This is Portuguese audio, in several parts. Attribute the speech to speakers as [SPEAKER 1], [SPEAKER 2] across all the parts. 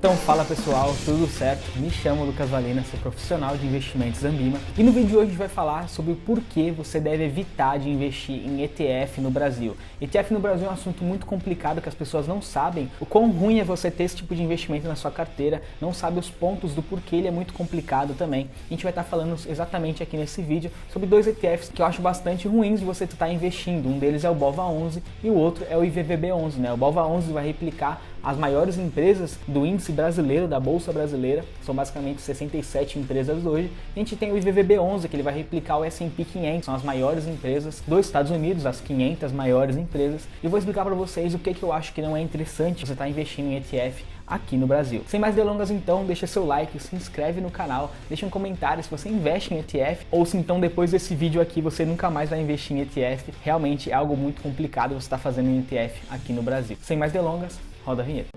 [SPEAKER 1] Então fala pessoal, tudo certo? Me chamo Lucas Valena, sou profissional de investimentos Ambima e no vídeo de hoje a gente vai falar sobre o porquê você deve evitar de investir em ETF no Brasil. ETF no Brasil é um assunto muito complicado que as pessoas não sabem o quão ruim é você ter esse tipo de investimento na sua carteira, não sabe os pontos do porquê ele é muito complicado também. A gente vai estar falando exatamente aqui nesse vídeo sobre dois ETFs que eu acho bastante ruins de você estar investindo. Um deles é o BOVA11 e o outro é o IVVB11, né? O BOVA11 vai replicar as maiores empresas do índice brasileiro, da Bolsa Brasileira, são basicamente 67 empresas hoje. A gente tem o IVVB11, que ele vai replicar o S&P 500, são as maiores empresas dos Estados Unidos, as 500 maiores empresas. E eu vou explicar para vocês o que eu acho que não é interessante você estar investindo em ETF aqui no Brasil. Sem mais delongas então, deixa seu like, se inscreve no canal, deixa um comentário se você investe em ETF ou se então depois desse vídeo aqui você nunca mais vai investir em ETF. Realmente é algo muito complicado você estar fazendo um ETF aqui no Brasil. Sem mais delongas, roda a vinheta.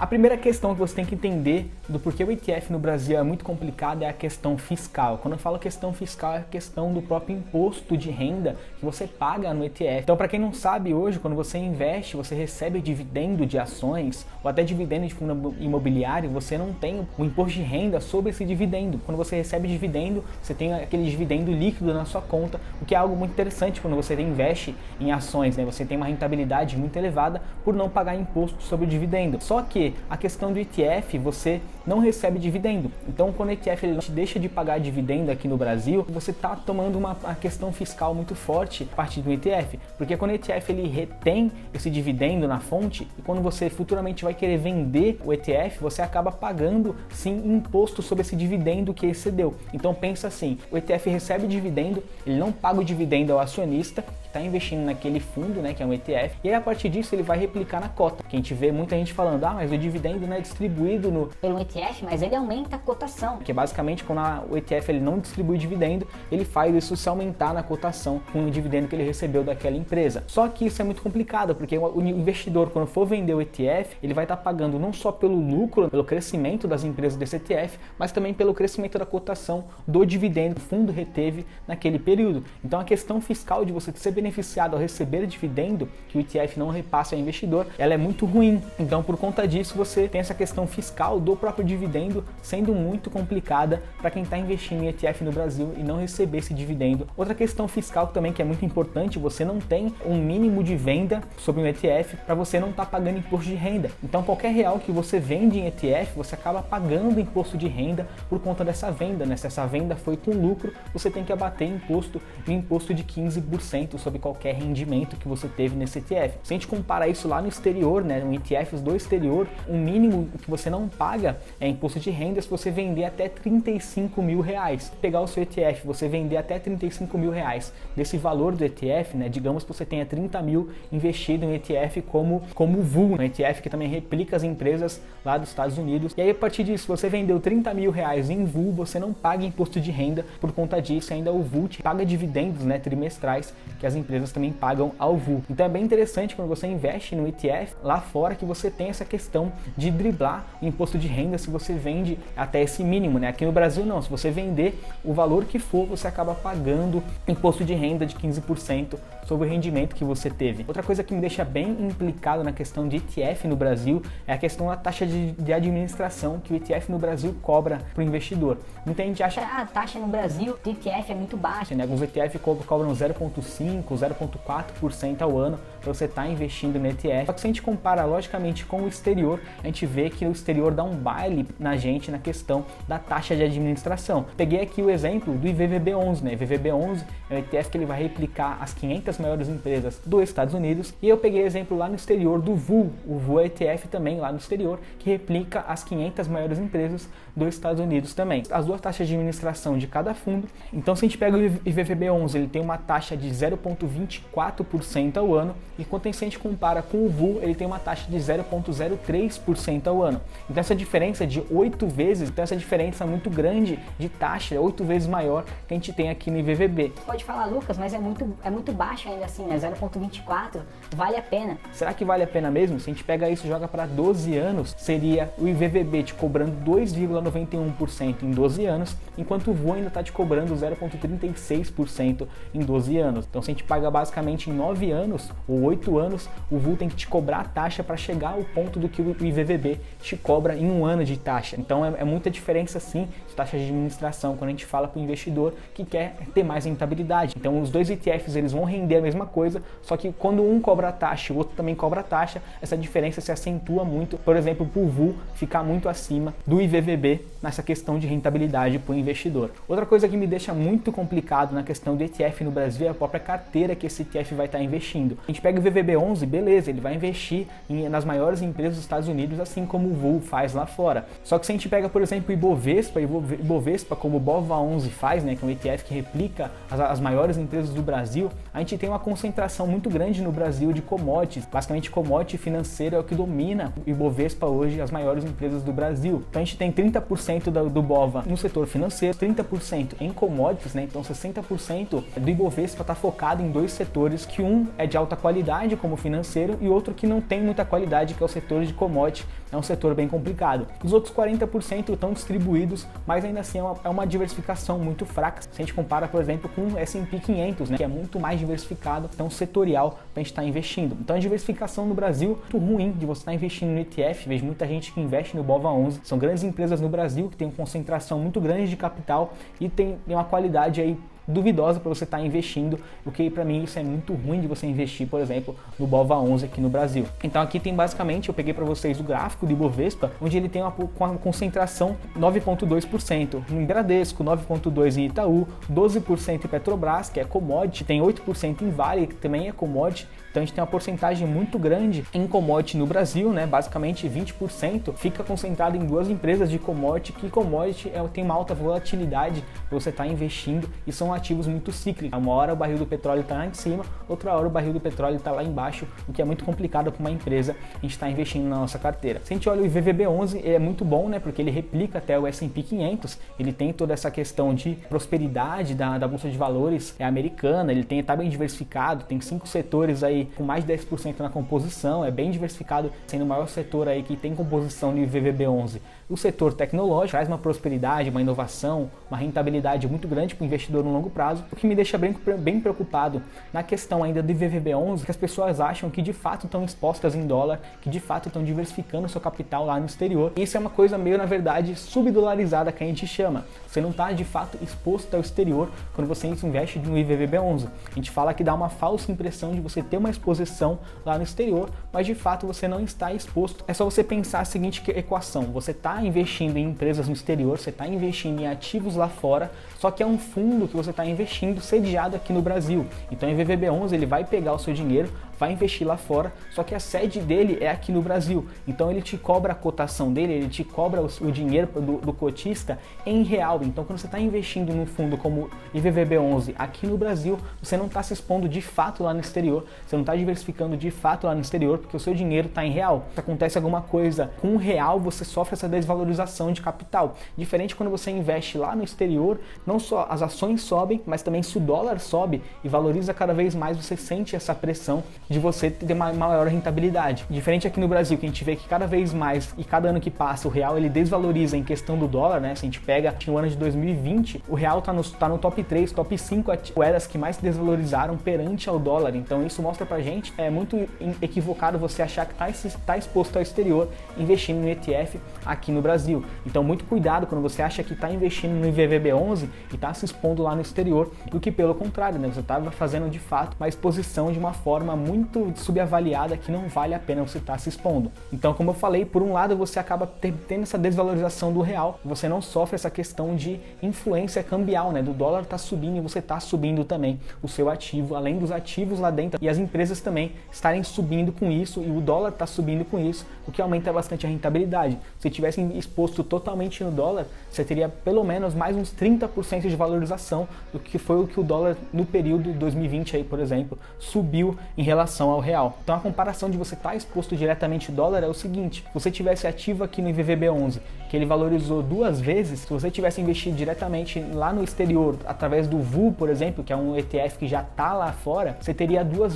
[SPEAKER 1] A primeira questão que você tem que entender do porquê o ETF no Brasil é muito complicado é a questão fiscal. Quando eu falo questão fiscal, é a questão do próprio imposto de renda que você paga no ETF. Então, para quem não sabe, hoje, quando você investe, você recebe dividendo de ações ou até dividendo de fundo imobiliário, você não tem o imposto de renda sobre esse dividendo. Quando você recebe dividendo, você tem aquele dividendo líquido na sua conta, o que é algo muito interessante quando você investe em ações, né? Você tem uma rentabilidade muito elevada por não pagar imposto sobre o dividendo. Só que a questão do ETF, você não recebe dividendo. Então, quando o ETF ele deixa de pagar dividendo aqui no Brasil, você está tomando uma questão fiscal muito forte a partir do ETF. Porque quando o ETF ele retém esse dividendo na fonte, e quando você futuramente vai querer vender o ETF, você acaba pagando sim imposto sobre esse dividendo que excedeu. Então pensa assim, o ETF recebe dividendo, ele não paga o dividendo ao acionista, que está investindo naquele fundo, né, que é um ETF, e aí a partir disso ele vai replicar na cota. Que a gente vê muita gente falando, mas o dividendo não é distribuído pelo ETF, mas ele aumenta a cotação. Que basicamente quando o ETF ele não distribui dividendo, ele faz isso se aumentar na cotação com o dividendo que ele recebeu daquela empresa. Só que isso é muito complicado, porque o investidor quando for vender o ETF, ele vai estar pagando não só pelo lucro, pelo crescimento das empresas desse ETF, mas também pelo crescimento da cotação do dividendo que o fundo reteve naquele período. Então a questão fiscal de você ser beneficiado ao receber dividendo, que o ETF não repassa ao investidor, ela é muito ruim. Então por conta disso você tem essa questão fiscal do próprio dividendo sendo muito complicada para quem está investindo em ETF no Brasil e não receber esse dividendo. Outra questão fiscal também que é muito importante, você não tem um mínimo de venda sobre um ETF para você não estar pagando imposto de renda. Então qualquer real que você vende em ETF, você acaba pagando imposto de renda por conta dessa venda, né? Se essa venda foi com lucro, você tem que abater imposto de 15% sobre qualquer rendimento que você teve nesse ETF. Se a gente comparar isso lá no exterior, né, em ETFs do exterior, o mínimo que você não paga é imposto de renda se você vender até 35 mil reais. Pegar o seu ETF, você vender até 35 mil reais desse valor do ETF, né, digamos que você tenha 30 mil investido em ETF como o VUL, um ETF que também replica as empresas lá dos Estados Unidos. E aí a partir disso, você vendeu 30 mil reais em VUL, você não paga imposto de renda por conta disso, ainda o VUL te paga dividendos, né, trimestrais que as empresas também pagam ao VUL. Então é bem interessante quando você investe no ETF lá fora que você tem essa questão de driblar o imposto de renda se você vende até esse mínimo, né? Aqui no Brasil não, se você vender o valor que for, você acaba pagando imposto de renda de 15% sobre o rendimento que você teve. Outra coisa que me deixa bem implicado na questão de ETF no Brasil é a questão da taxa de administração que o ETF no Brasil cobra para o investidor. Muita gente acha
[SPEAKER 2] a taxa no Brasil de ETF é muito baixa,
[SPEAKER 1] né? Alguns ETF cobram 0,5%, 0,4% ao ano para você estar investindo no ETF. Só que se a gente compara logicamente com o exterior, a gente vê que o exterior dá um baile na gente na questão da taxa de administração. Peguei aqui o exemplo do IVVB11, né? IVVB11 é um ETF que ele vai replicar as 500 maiores empresas dos Estados Unidos, e eu peguei exemplo lá no exterior do VUL. O VUL é ETF também lá no exterior que replica as 500 maiores empresas dos Estados Unidos também. As duas taxas de administração de cada fundo. Então se a gente pega o IVVB11, ele tem uma taxa de 0,24% ao ano, enquanto se a gente compara com o VUL, ele tem uma taxa de 0,03% ao ano. Então essa diferença de 8 vezes, então essa diferença muito grande de taxa, 8 vezes maior que a gente tem aqui no IVVB.
[SPEAKER 2] Pode falar, Lucas, mas é muito baixo ainda assim, né? 0,24, vale a pena.
[SPEAKER 1] Será que vale a pena mesmo? Se a gente pega isso e joga para 12 anos, seria o IVVB te cobrando 2,91% em 12 anos, enquanto o VUL ainda está te cobrando 0,36% em 12 anos. Então se a gente paga basicamente em 9 anos ou 8 anos, o VUL tem que te cobrar a taxa para chegar ao ponto do que o IVVB te cobra em um ano de taxa. Então é muita diferença sim de taxa de administração quando a gente fala para o investidor que quer ter mais rentabilidade. Então os dois ETFs eles vão render a mesma coisa, só que quando um cobra a taxa e o outro também cobra a taxa, essa diferença se acentua muito, por exemplo, para o VUL ficar muito acima do IVVB nessa questão de rentabilidade para o investidor. Outra coisa que me deixa muito complicado na questão do ETF no Brasil é a própria carteira que esse ETF vai estar investindo. A gente pega o IVVB11, beleza, ele vai investir nas maiores empresas dos Estados Unidos, assim como o VUL faz lá fora. Só que se a gente pega, por exemplo, o Ibovespa, como o BOVA11 faz, né, que é um ETF que replica as maiores empresas do Brasil, a gente tem uma concentração muito grande no Brasil de commodities. Basicamente, commodity financeiro é o que domina o Ibovespa hoje, as maiores empresas do Brasil. Então a gente tem 30% do BOVA no setor financeiro, 30% em commodities, né? Então 60% do Ibovespa está focado em dois setores, que um é de alta qualidade, como o financeiro, e outro que não tem muita qualidade, que é o setor de commodity. É um setor bem complicado. Os outros 40% estão distribuídos, mas ainda assim é uma diversificação muito fraca. Se a gente compara, por exemplo, com o S&P 500, né, que é muito mais diversificado, então setorial para a gente estar investindo. Então a diversificação no Brasil é muito ruim de você estar investindo no ETF. Vejo muita gente que investe no BOVA11. São grandes empresas no Brasil que têm uma concentração muito grande de capital e tem uma qualidade aí duvidosa para você estar investindo, o que para mim isso é muito ruim de você investir, por exemplo, no BOVA11 aqui no Brasil. Então aqui tem basicamente, eu peguei para vocês o gráfico do Ibovespa, onde ele tem uma concentração 9,2% em Bradesco, 9,2% em Itaú, 12% em Petrobras, que é commodity, tem 8% em Vale, que também é commodity. Então a gente tem uma porcentagem muito grande em commodity no Brasil, né? Basicamente 20% fica concentrado em duas empresas de commodity, que commodity tem uma alta volatilidade para você estar investindo e são ativos muito cíclicos. Uma hora o barril do petróleo está lá em cima, outra hora o barril do petróleo está lá embaixo, o que é muito complicado para uma empresa a gente estar investindo na nossa carteira. Se a gente olha o IVVB11, ele é muito bom, né? Porque ele replica até o S&P 500, ele tem toda essa questão de prosperidade da Bolsa de Valores americana, ele está bem diversificado, tem 5 setores aí com mais de 10% na composição, é bem diversificado, sendo o maior setor aí que tem composição no IVVB11. O setor tecnológico traz uma prosperidade, uma inovação, uma rentabilidade muito grande para o investidor no longo prazo, o que me deixa bem preocupado na questão ainda do IVVB11, que as pessoas acham que de fato estão expostas em dólar, que de fato estão diversificando o seu capital lá no exterior. E isso é uma coisa meio, na verdade, subdolarizada que a gente chama. Você não está de fato exposto ao exterior quando você investe no IVVB11. A gente fala que dá uma falsa impressão de você ter uma exposição lá no exterior, mas de fato você não está exposto. É só você pensar a seguinte equação: você está investindo em empresas no exterior, você está investindo em ativos lá fora, só que é um fundo que você está investindo sediado aqui no Brasil. Então o IVVB11 ele vai pegar o seu dinheiro, vai investir lá fora, só que a sede dele é aqui no Brasil. Então ele te cobra a cotação dele, ele te cobra o dinheiro do cotista em real. Então quando você está investindo num fundo como IVVB11 aqui no Brasil, você não está se expondo de fato lá no exterior, você não está diversificando de fato lá no exterior, porque o seu dinheiro está em real. Se acontece alguma coisa com o real, você sofre essa desvalorização de capital. Diferente quando você investe lá no exterior, não só as ações sobem, mas também se o dólar sobe e valoriza cada vez mais, você sente essa pressão de você ter uma maior rentabilidade. Diferente aqui no Brasil, que a gente vê que cada vez mais e cada ano que passa o real ele desvaloriza em questão do dólar, né? Se a gente pega no ano de 2020, o real tá no top 3, top 5 moedas que mais se desvalorizaram perante ao dólar. Então isso mostra pra gente, é muito equivocado você achar que tá exposto ao exterior investindo no ETF aqui no Brasil. Então muito cuidado quando você acha que está investindo no IVVB11 e está se expondo lá no exterior, do que pelo contrário, né? Você estava fazendo de fato uma exposição de uma forma muito subavaliada que não vale a pena você estar se expondo. Então, como eu falei, por um lado você acaba tendo essa desvalorização do real, você não sofre essa questão de influência cambial, né? Do dólar tá subindo e você tá subindo também o seu ativo, além dos ativos lá dentro e as empresas também estarem subindo com isso e o dólar tá subindo com isso, o que aumenta bastante a rentabilidade. Se tivesse exposto totalmente no dólar, você teria pelo menos mais uns 30% de valorização do que foi o que o dólar no período 2020 aí, por exemplo, subiu em relação relação ao real. Então a comparação de você estar exposto diretamente ao dólar é o seguinte: se você tivesse ativo aqui no IVVB11, que ele valorizou 2 vezes, se você tivesse investido diretamente lá no exterior, através do VU, por exemplo, que é um ETF que já está lá fora, você teria 2,5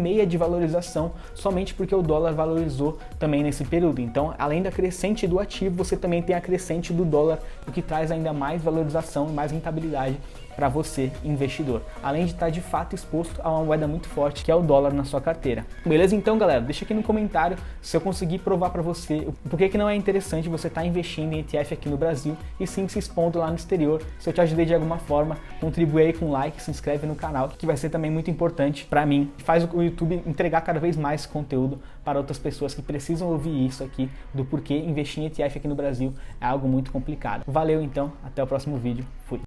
[SPEAKER 1] vezes de valorização, somente porque o dólar valorizou também nesse período. Então, além da crescente do ativo, você também tem a crescente do dólar, o que traz ainda mais valorização e mais rentabilidade para você, investidor, além de estar de fato exposto a uma moeda muito forte, que é o dólar na sua carteira. Beleza? Então, galera, deixa aqui no comentário se eu conseguir provar para você por que não é interessante você estar investindo em ETF aqui no Brasil e sim se expondo lá no exterior. Se eu te ajudei de alguma forma, contribui aí com like, se inscreve no canal, que vai ser também muito importante para mim. Faz o YouTube entregar cada vez mais conteúdo para outras pessoas que precisam ouvir isso aqui, do porquê investir em ETF aqui no Brasil é algo muito complicado. Valeu então, até o próximo vídeo. Fui!